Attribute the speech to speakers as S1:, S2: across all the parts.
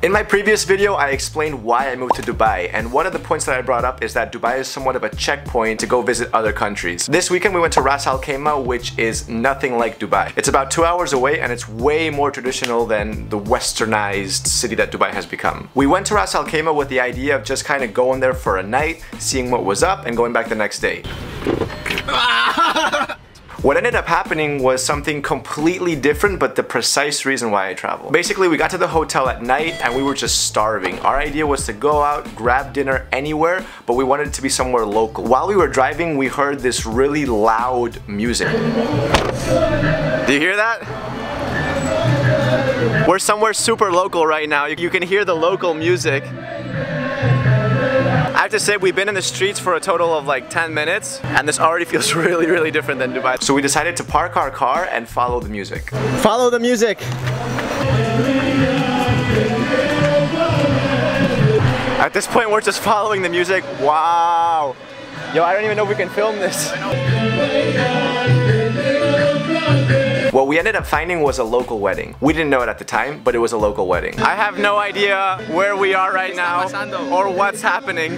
S1: In my previous video, I explained why I moved to Dubai, and one of the points that I brought up is that Dubai is somewhat of a checkpoint to go visit other countries. This weekend we went to Ras Al Khaimah, which is nothing like Dubai. It's about 2 hours away and it's way more traditional than the westernized city that Dubai has become. We went to Ras Al Khaimah with the idea of just kind of going there for a night, seeing what was up, and going back the next day. What ended up happening was something completely different, but the precise reason why I traveled. Basically, we got to the hotel at night and we were just starving. Our idea was to go out, grab dinner anywhere, but we wanted it to be somewhere local. While we were driving, we heard this really loud music. Do you hear that? We're somewhere super local right now. You can hear the local music. I have to say, we've been in the streets for a total of like 10 minutes and this already feels really different than Dubai. So we decided to park our car and follow the music. Follow the music! At this point we're just following the music. Wow! Yo, I don't even know if we can film this. What we ended up finding was a local wedding. We didn't know it at the time, but it was a local wedding. I have no idea where we are right now or what's happening.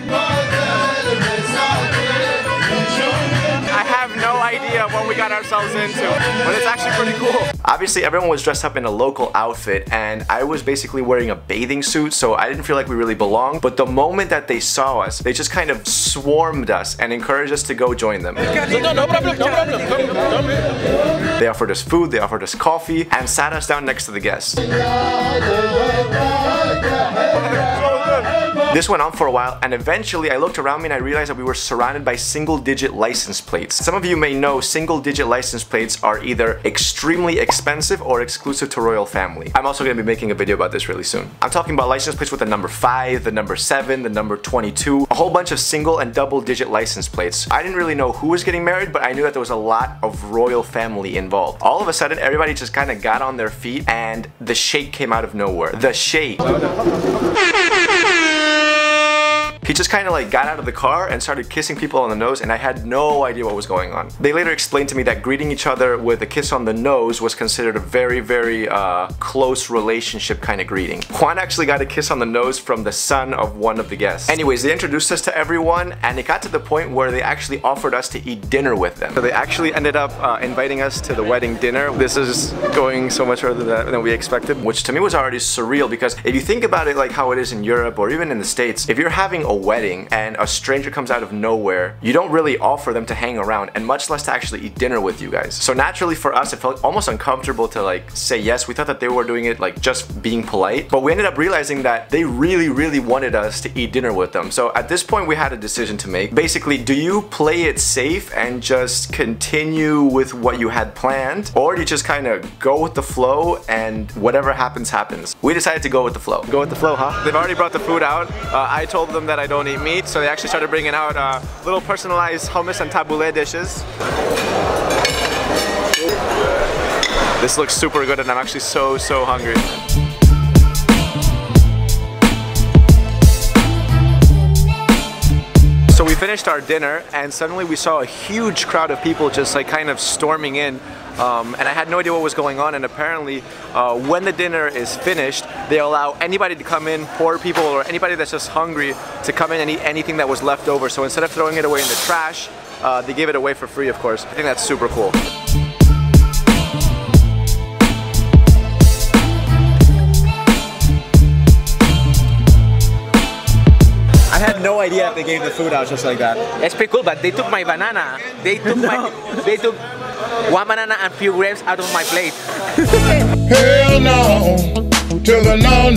S1: I have no idea what we got ourselves into, but it's actually pretty cool. Obviously, everyone was dressed up in a local outfit, and I was basically wearing a bathing suit, so I didn't feel like we really belonged. But the moment that they saw us, they just kind of swarmed us and encouraged us to go join them. No problem. They offered us food, they offered us coffee, and sat us down next to the guests. This went on for a while, and eventually I looked around me and I realized that we were surrounded by single-digit license plates. Some of you may know single-digit license plates are either extremely expensive or exclusive to royal family. I'm also going to be making a video about this really soon. I'm talking about license plates with the number 5, the number 7, the number 22, a whole bunch of single and double-digit license plates. I didn't really know who was getting married, but I knew that there was a lot of royal family involved. All of a sudden, everybody just kind of got on their feet, and the Sheikh came out of nowhere. The Sheikh. He just kind of like got out of the car and started kissing people on the nose, and I had no idea what was going on. They later explained to me that greeting each other with a kiss on the nose was considered a very close relationship kind of greeting. Juan actually got a kiss on the nose from the son of one of the guests. Anyways, they introduced us to everyone, and it got to the point where they actually offered us to eat dinner with them. So they actually ended up inviting us to the wedding dinner. This is going so much further than we expected, which to me was already surreal, because if you think about it like how it is in Europe or even in the States, if you're having a wedding and a stranger comes out of nowhere, you don't really offer them to hang around, and much less to actually eat dinner with you guys. So naturally for us, it felt almost uncomfortable to like say yes. We thought that they were doing it like just being polite, but we ended up realizing that they really wanted us to eat dinner with them. So at this point we had a decision to make. Basically, do you play it safe and just continue with what you had planned, or do you just kind of go with the flow and whatever happens happens? We decided to go with the flow. Go with the flow, huh? They've already brought the food out. I told them that I don't eat meat, so they actually started bringing out little personalized hummus and tabbouleh dishes. This looks super good, and I'm actually so hungry. So we finished our dinner, and suddenly we saw a huge crowd of people just like kind of storming in. And I had no idea what was going on, and apparently when the dinner is finished, they allow anybody to come in, poor people or anybody that's just hungry, to come in and eat anything that was left over. So instead of throwing it away in the trash, they gave it away for free, of course. I think that's super cool. I had no idea if they gave the food out just like that.
S2: It's pretty cool, but they took my banana. They took one banana and few grapes out of my plate.
S3: Hell no, to the no,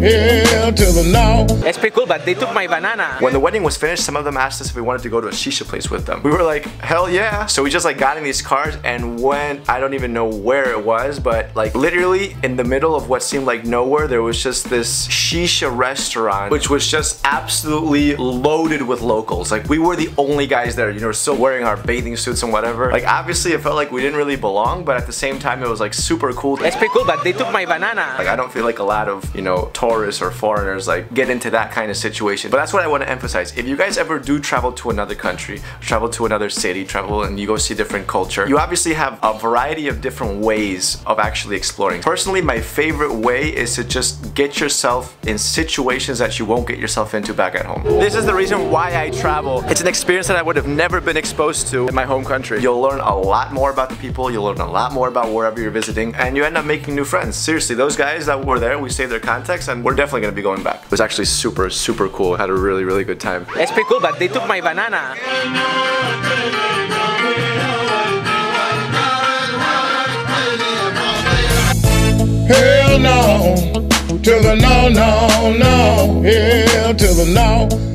S3: hell to the no.
S2: It's pretty cool, but they took my banana.
S1: When the wedding was finished, some of them asked us if we wanted to go to a shisha place with them. We were like, hell yeah. So we just like got in these cars and went, I don't even know where it was, but like literally in the middle of what seemed like nowhere, there was just this shisha restaurant, which was just absolutely loaded with locals. Like we were the only guys there, you know, still wearing our bathing suits and whatever. Like obviously it felt like we didn't really belong, but at the same time it was like super cool.
S2: It's pretty cool, but they took my banana. banana.
S1: Like, I don't feel like a lot of, you know, tourists or foreigners like get into that kind of situation. But that's what I want to emphasize. If you guys ever do travel to another country, travel to another city, travel and you go see different culture, you obviously have a variety of different ways of actually exploring. Personally, my favorite way is to just get yourself in situations that you won't get yourself into back at home. This is the reason why I travel. It's an experience that I would have never been exposed to in my home country. You'll learn a lot more about the people, you'll learn a lot more about wherever you're visiting, and you end up making new friends. Seriously, those guys that were there, we saved their contacts and we're definitely gonna be going back. It was actually super, super cool. I had a really, really good time.
S2: It's pretty cool, but they took my banana.
S3: Hell no, to the no, no, no. Hell to the no.